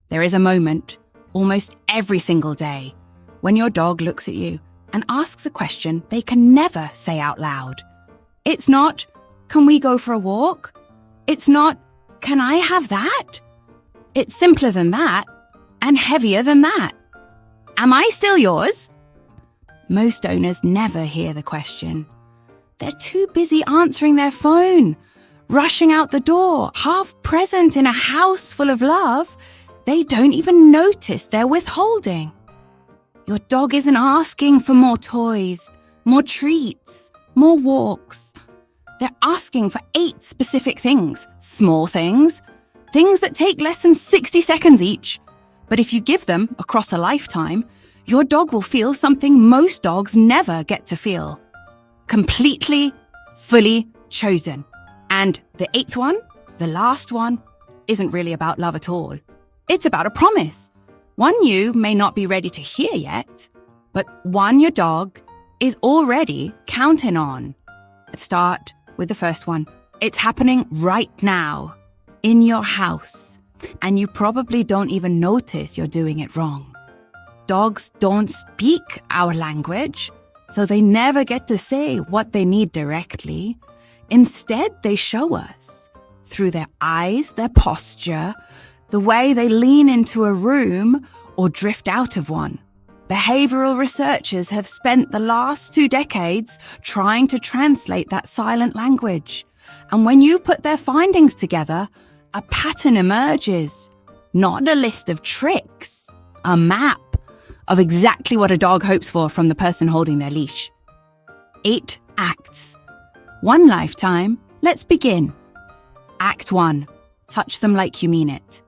There is a moment, almost every single day, when your dog looks at you and asks a question they can never say out loud. It's not, "Can we go for a walk?" It's not, "Can I have that?" It's simpler than that and heavier than that. "Am I still yours?" Most owners never hear the question. They're too busy answering their phone, rushing out the door, half present in a house full of love. They don't even notice they're withholding. Your dog isn't asking for more toys, more treats, more walks. They're asking for 8 specific things, small things that take less than 60 seconds each. But if you give them across a lifetime, your dog will feel something most dogs never get to feel. Completely, fully chosen. And the 8th one, the last one, isn't really about love at all. It's about a promise. One you may not be ready to hear yet, but one your dog is already counting on. Let's start with the first one. It's happening right now, in your house, and you probably don't even notice you're doing it wrong. Dogs don't speak our language, so they never get to say what they need directly. Instead, they show us through their eyes, their posture, the way they lean into a room or drift out of one. Behavioral researchers have spent the last 2 decades trying to translate that silent language. And when you put their findings together, a pattern emerges. Not a list of tricks, a map of exactly what a dog hopes for from the person holding their leash. 8 acts. 1 lifetime. Let's begin. Act 1. Touch them like you mean it.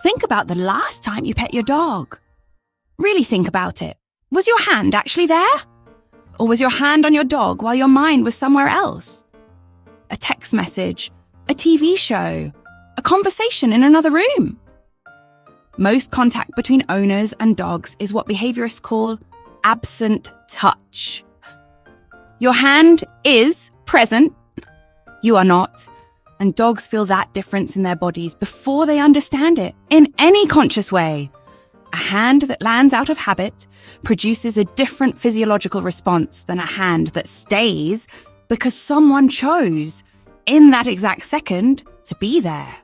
Think about the last time you pet your dog. Really think about it. Was your hand actually there? Or was your hand on your dog while your mind was somewhere else? A text message, a TV show, a conversation in another room. Most contact between owners and dogs is what behaviorists call absent touch. Your hand is present, you are not, and dogs feel that difference in their bodies before they understand it in any conscious way. A hand that lands out of habit produces a different physiological response than a hand that stays because someone chose, in that exact second, to be there.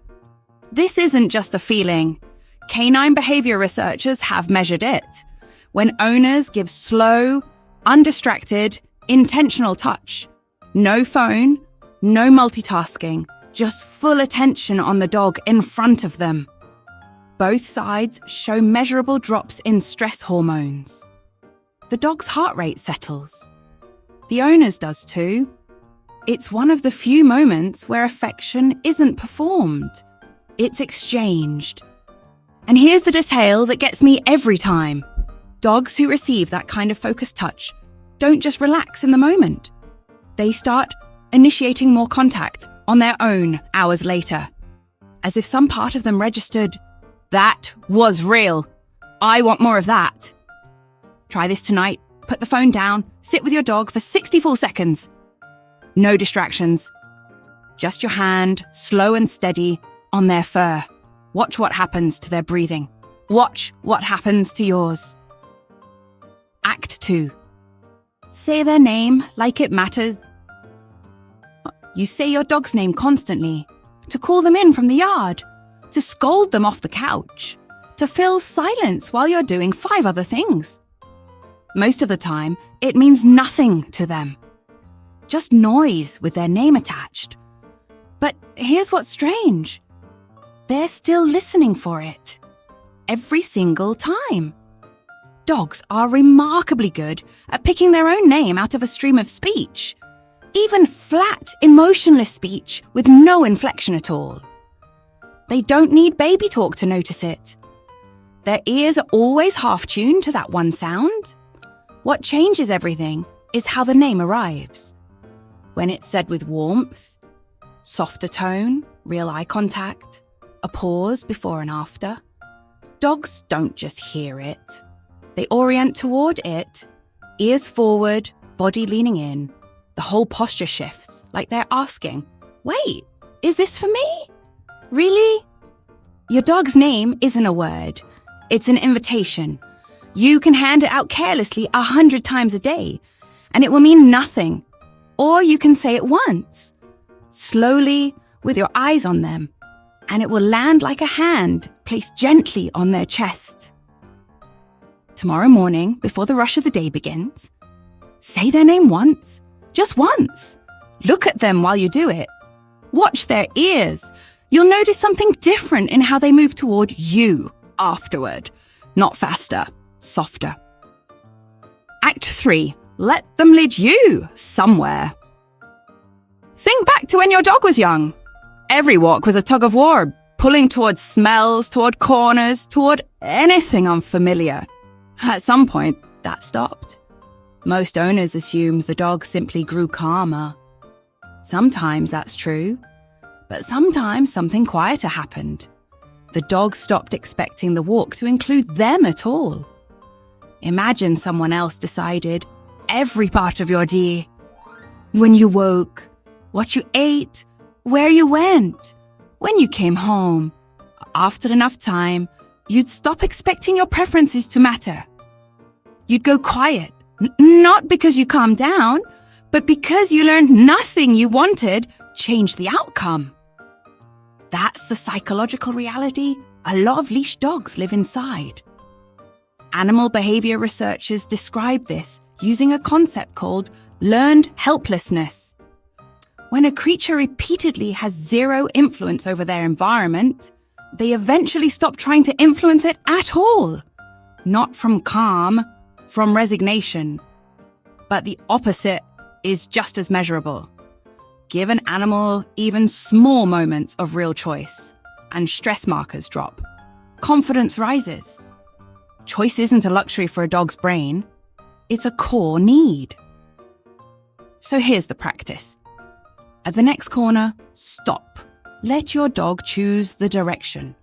This isn't just a feeling. Canine behavior researchers have measured it. When owners give slow, undistracted, intentional touch, no phone, no multitasking, just full attention on the dog in front of them. Both sides show measurable drops in stress hormones. The dog's heart rate settles. The owner's does too. It's one of the few moments where affection isn't performed. It's exchanged. And here's the detail that gets me every time. Dogs who receive that kind of focused touch don't just relax in the moment. They start initiating more contact on their own hours later, as if some part of them registered, "That was real. I want more of that." Try this tonight. Put the phone down, sit with your dog for 60 full seconds. No distractions. Just your hand, slow and steady, on their fur. Watch what happens to their breathing. Watch what happens to yours. Act 2. Say their name like it matters. You say your dog's name constantly, to call them in from the yard, to scold them off the couch, to fill silence while you're doing 5 other things. Most of the time, it means nothing to them. Just noise with their name attached. But here's what's strange. They're still listening for it. Every single time. Dogs are remarkably good at picking their own name out of a stream of speech. Even flat, emotionless speech with no inflection at all. They don't need baby talk to notice it. Their ears are always half-tuned to that one sound. What changes everything is how the name arrives. When it's said with warmth, softer tone, real eye contact, a pause before and after. Dogs don't just hear it. They orient toward it, ears forward, body leaning in. The whole posture shifts, like they're asking, "Wait, is this for me? Really?" Your dog's name isn't a word. It's an invitation. You can hand it out carelessly 100 times a day, and it will mean nothing. Or you can say it once, slowly, with your eyes on them, and it will land like a hand placed gently on their chest. Tomorrow morning, before the rush of the day begins, say their name once, just once. Look at them while you do it. Watch their ears. You'll notice something different in how they move toward you afterward. Not faster, softer. Act 3. Let them lead you somewhere. Think back to when your dog was young. Every walk was a tug of war, pulling toward smells, toward corners, toward anything unfamiliar. At some point, that stopped. Most owners assume the dog simply grew calmer. Sometimes that's true, but sometimes something quieter happened. The dog stopped expecting the walk to include them at all. Imagine someone else decided every part of your day. When you woke, what you ate, where you went, when you came home. After enough time, you'd stop expecting your preferences to matter. You'd go quiet, not because you calmed down, but because you learned nothing you wanted changed the outcome. That's the psychological reality a lot of leash dogs live inside. Animal behavior researchers describe this using a concept called learned helplessness. When a creature repeatedly has zero influence over their environment, they eventually stop trying to influence it at all. Not from calm, from resignation. But the opposite is just as measurable. Give an animal even small moments of real choice, and stress markers drop. Confidence rises. Choice isn't a luxury for a dog's brain. It's a core need. So here's the practice. At the next corner, stop. Let your dog choose the direction.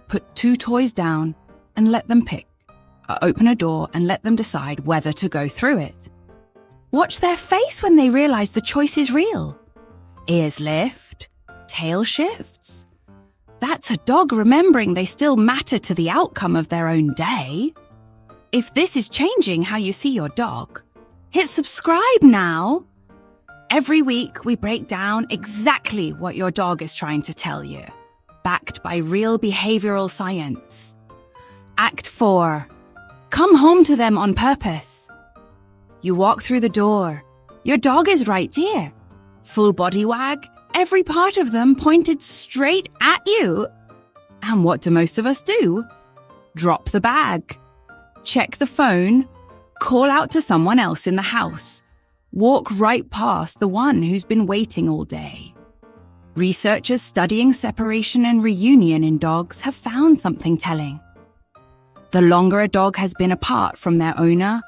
Put 2 toys down and let them pick. Open a door and let them decide whether to go through it. Watch their face when they realize the choice is real. Ears lift, tail shifts. That's a dog remembering they still matter to the outcome of their own day. If this is changing how you see your dog, hit subscribe now. Every week we break down exactly what your dog is trying to tell you, backed by real behavioral science. Act 4. Come home to them on purpose. You walk through the door. Your dog is right here. Full body wag, every part of them pointed straight at you. And what do most of us do? Drop the bag. Check the phone. Call out to someone else in the house. Walk right past the one who's been waiting all day. Researchers studying separation and reunion in dogs have found something telling. The longer a dog has been apart from their owner,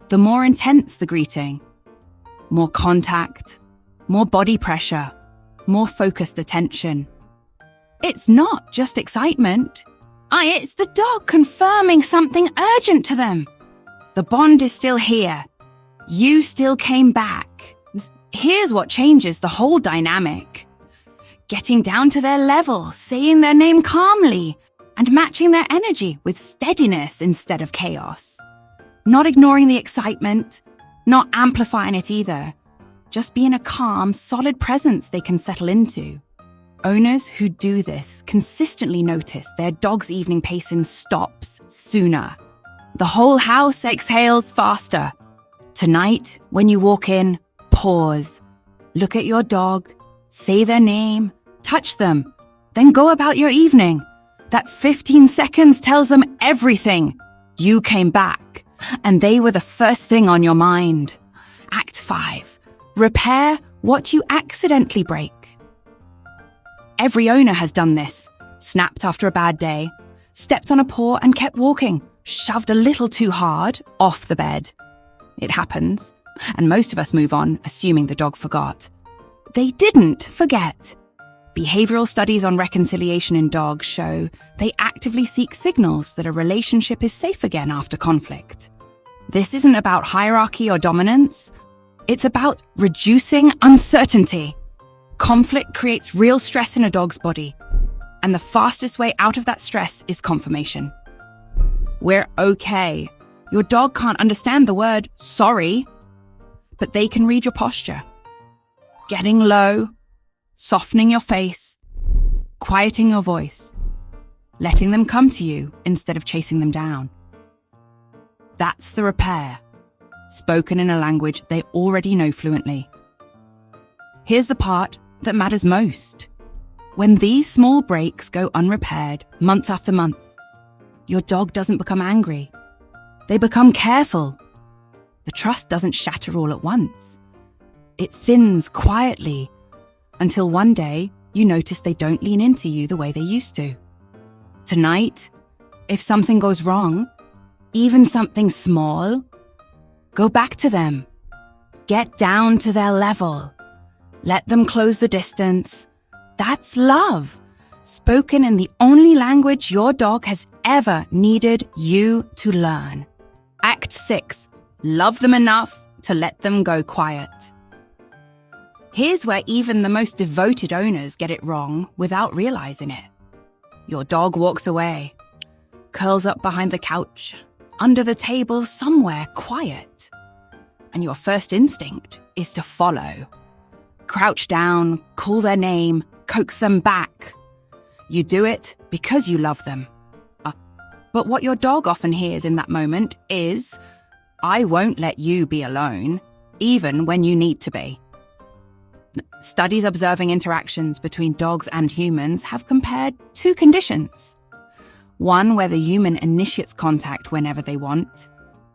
the more intense the greeting. More contact, more body pressure, more focused attention. It's not just excitement. It's the dog confirming something urgent to them. The bond is still here. You still came back. Here's what changes the whole dynamic. Getting down to their level, saying their name calmly, and matching their energy with steadiness instead of chaos. Not ignoring the excitement, not amplifying it either. Just being a calm, solid presence they can settle into. Owners who do this consistently notice their dog's evening pacing stops sooner. The whole house exhales faster. Tonight, when you walk in, pause. Look at your dog, say their name, touch them, then go about your evening. That 15 seconds tells them everything. You came back, and they were the first thing on your mind. Act 5. Repair what you accidentally break. Every owner has done this. Snapped after a bad day, stepped on a paw and kept walking, shoved a little too hard off the bed. It happens, and most of us move on, assuming the dog forgot. They didn't forget. Behavioral studies on reconciliation in dogs show they actively seek signals that a relationship is safe again after conflict. This isn't about hierarchy or dominance. It's about reducing uncertainty. Conflict creates real stress in a dog's body, And the fastest way out of that stress is confirmation. We're okay. Your dog can't understand the word sorry, but they can read your posture. Getting low, softening your face, quieting your voice, letting them come to you instead of chasing them down. That's the repair, spoken in a language they already know fluently. Here's the part that matters most. When these small breaks go unrepaired month after month, your dog doesn't become angry. They become careful. The trust doesn't shatter all at once. It thins quietly until one day you notice they don't lean into you the way they used to. Tonight, if something goes wrong, even something small, go back to them. Get down to their level. Let them close the distance. That's love, spoken in the only language your dog has ever needed you to learn. Act 6. Love them enough to let them go quiet. Here's where even the most devoted owners get it wrong without realizing it. Your dog walks away, curls up behind the couch, under the table somewhere quiet. And your first instinct is to follow. Crouch down, call their name, coax them back. You do it because you love them. But what your dog often hears in that moment is, I won't let you be alone, even when you need to be. Studies observing interactions between dogs and humans have compared two conditions. One where the human initiates contact whenever they want,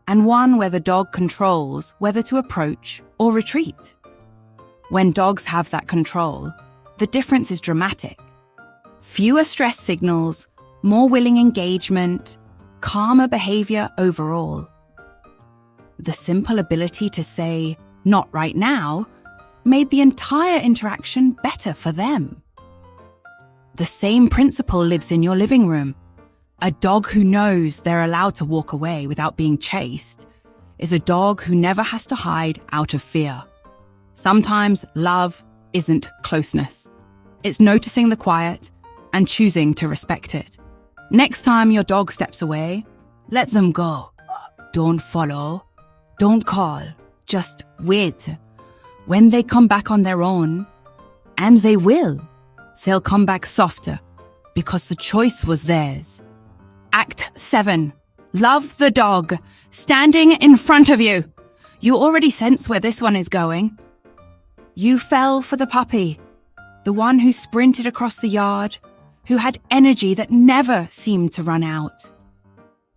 and one where the dog controls whether to approach or retreat. When dogs have that control, the difference is dramatic. Fewer stress signals, more willing engagement, calmer behavior overall. The simple ability to say, not right now, made the entire interaction better for them. The same principle lives in your living room. A dog who knows they're allowed to walk away without being chased is a dog who never has to hide out of fear. Sometimes love isn't closeness. It's noticing the quiet and choosing to respect it. Next time your dog steps away, let them go. Don't follow. Don't call. Just wait. When they come back on their own, and they will, they'll come back softer because the choice was theirs. Act 7. Love the dog, standing in front of you. You already sense where this one is going. You fell for the puppy, the one who sprinted across the yard, who had energy that never seemed to run out.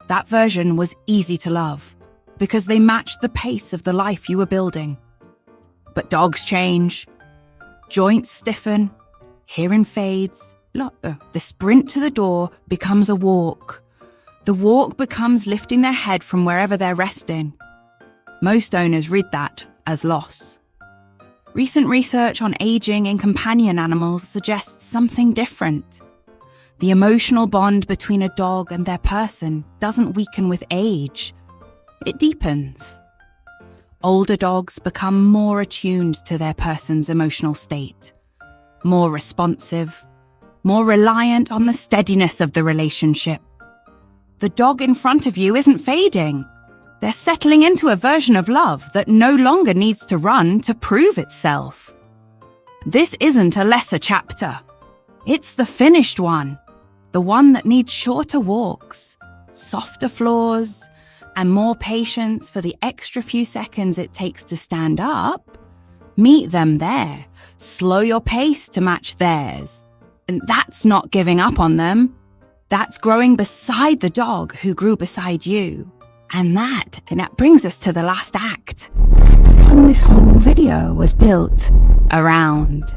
That version was easy to love because they matched the pace of the life you were building. But dogs change. Joints stiffen, hearing fades. The sprint to the door becomes a walk. The walk becomes lifting their head from wherever they're resting. Most owners read that as loss. Recent research on aging in companion animals suggests something different. The emotional bond between a dog and their person doesn't weaken with age. It deepens. Older dogs become more attuned to their person's emotional state, more responsive, more reliant on the steadiness of the relationship. The dog in front of you isn't fading. They're settling into a version of love that no longer needs to run to prove itself. This isn't a lesser chapter. It's the finished one, the one that needs shorter walks, softer floors, and more patience for the extra few seconds it takes to stand up. Meet them there. Slow your pace to match theirs. And that's not giving up on them. That's growing beside the dog who grew beside you. And that brings us to the last act. And this whole video was built around.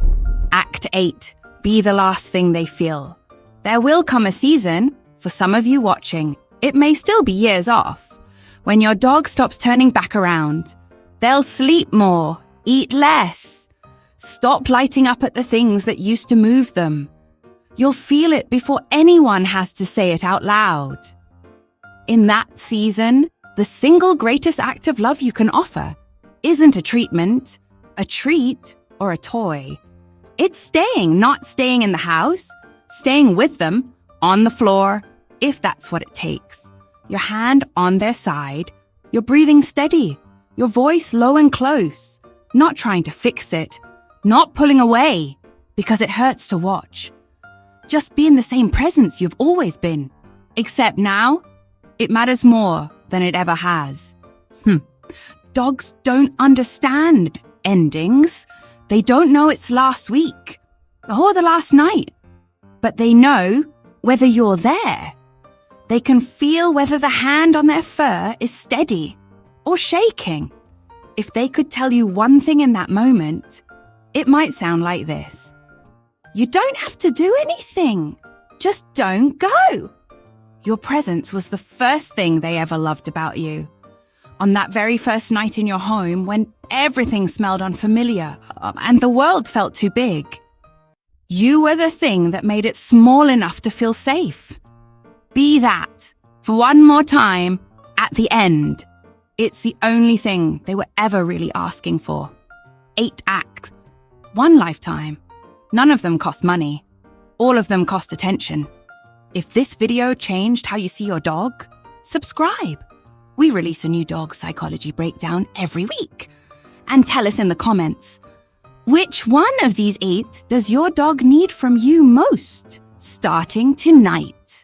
Act 8, be the last thing they feel. There will come a season, for some of you watching, it may still be years off, when your dog stops turning back around. They'll sleep more, eat less, stop lighting up at the things that used to move them. You'll feel it before anyone has to say it out loud. In that season, the single greatest act of love you can offer isn't a treatment, a treat, or a toy. It's staying, not staying in the house, staying with them on the floor, if that's what it takes. Your hand on their side, your breathing steady, your voice low and close, not trying to fix it, not pulling away because it hurts to watch. Just be in the same presence you've always been, except now it matters more than it ever has. Dogs don't understand endings. They don't know it's last week or the last night, but they know whether you're there. They can feel whether the hand on their fur is steady or shaking. If they could tell you one thing in that moment, it might sound like this. You don't have to do anything. Just don't go. Your presence was the first thing they ever loved about you. On that very first night in your home when everything smelled unfamiliar and the world felt too big. You were the thing that made it small enough to feel safe. Be that for one more time at the end. It's the only thing they were ever really asking for. 8 acts, 1 lifetime. None of them cost money. All of them cost attention. If this video changed how you see your dog, subscribe. We release a new dog psychology breakdown every week. And tell us in the comments, which one of these 8 does your dog need from you most, starting tonight?